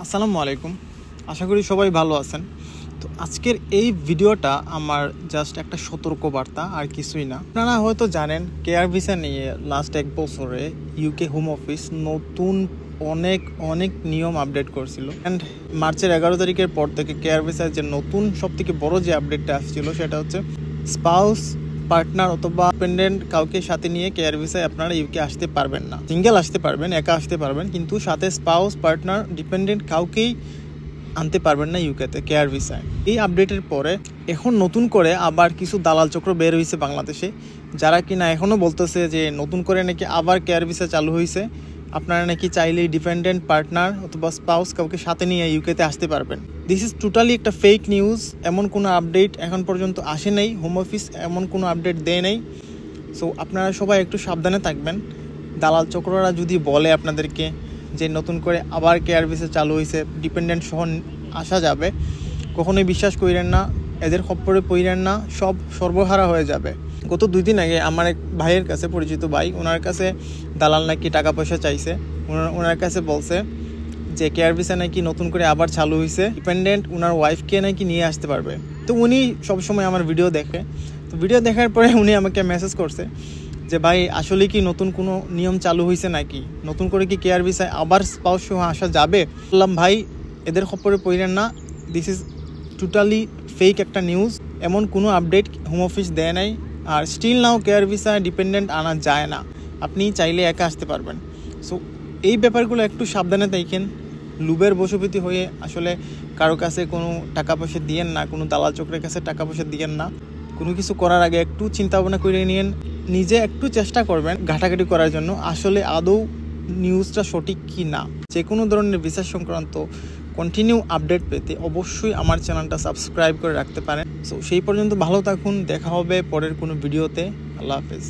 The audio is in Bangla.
আসসালামু আলাইকুম। আশা করি সবাই ভালো আছেন। তো আজকের এই ভিডিওটা আমার জাস্ট একটা সতর্কবার্তা, আর কিছুই না। আপনারা হয়তো জানেন কেয়ার ভিসা নিয়ে লাস্ট এক বছরে ইউকে হোম অফিস নতুন অনেক নিয়ম আপডেট করছিল। অ্যান্ড মার্চের 11 তারিখের পর থেকে কেয়ার ভিসার যে নতুন সবথেকে বড় যে আপডেটটা আসছিল সেটা হচ্ছে স্পাউস, পার্টনার অথবা ডিপেন্ডেন্ট কাউকে সাথে নিয়ে কেয়ার ভিসায় আপনারা ইউকে আসতে পারবেন না। সিঙ্গেল আসতে পারবেন, একা আসতে পারবেন, কিন্তু সাথে স্পাউস, পার্টনার, ডিপেন্ডেন্ট কাউকেই আনতে পারবেন না ইউকেতে কেয়ার ভিসায়। এই আপডেটের পরে এখন নতুন করে আবার কিছু দালাল চক্র বের হয়েছে বাংলাদেশে, যারা কিনা এখনও বলতেছে যে নতুন করে নাকি আবার কেয়ার ভিসা চালু হয়েছে, আপনারা নাকি চাইলেই ডিপেন্ডেন্ট, পার্টনার অথবা স্পাউস কাউকে সাথে নিয়ে ইউকেতে আসতে পারবেন। দিস ইজ টোটালি একটা ফেক নিউজ। এমন কোনো আপডেট এখন পর্যন্ত আসে নাই, হোম অফিস এমন কোনো আপডেট দেয় নাই। সো আপনারা সবাই একটু সাবধানে থাকবেন। দালাল চক্ররা যদি বলে আপনাদেরকে যে নতুন করে আবার কেয়ার ভিসা চালু হয়েছে, ডিপেন্ডেন্ট সহ আসা যাবে, কখনোই বিশ্বাস করেন না, এদের খপ্পরে পড়েন না, সব সর্বহারা হয়ে যাবে। গত 2 দিন আগে আমার এক ভাইয়ের কাছে, পরিচিত ভাই, ওনার কাছে দালাল নাকি টাকা পয়সা চাইছে। ওনার কাছে বলছে যে কেয়ার ভিসা নাকি নতুন করে আবার চালু হয়েছে, ডিপেন্ডেন্ট ওনার ওয়াইফকে নাকি নিয়ে আসতে পারবে। তো উনি সবসময় আমার ভিডিও দেখে, তো ভিডিও দেখার পরে উনি আমাকে মেসেজ করছে যে ভাই আসলে কি নতুন কোনো নিয়ম চালু হয়েছে নাকি, নতুন করে কি কেয়ার ভিসায় আবার স্পাউস সহ আসা যাবে? বললাম ভাই এদের খবরে পড়েন না, দিস ইজ টোটালি ফেক একটা নিউজ। এমন কোনো আপডেট হোম অফিস দেয় নাই, আর স্টিল নাও কেয়ার ভিসায় ডিপেন্ডেন্ট আনা যায় না, আপনি চাইলে একা আসতে পারবেন। সো এই ব্যাপারগুলো একটু সাবধানে দেখেন। লুবের বশবর্তী হয়ে আসলে কারো কাছে কোনো টাকা পয়সা দিয়েন না, কোনো দালাল চক্রের কাছে টাকা পয়সা দিয়েন না। কোনো কিছু করার আগে একটু চিন্তা ভাবনা করে নিন, নিজে একটু চেষ্টা করবেন ঘাটাঘাটি করার জন্য আসলে আদৌ নিউজটা সঠিক কি না। যে কোনো ধরনের ভিসা সংক্রান্ত কন্টিনিউ আপডেট পেতে অবশ্যই আমার চ্যানেলটা সাবস্ক্রাইব করে রাখতে পারেন। সো সেই পর্যন্ত ভালো থাকুন, দেখা হবে পরের কোনো ভিডিওতে। আল্লাহ হাফেজ।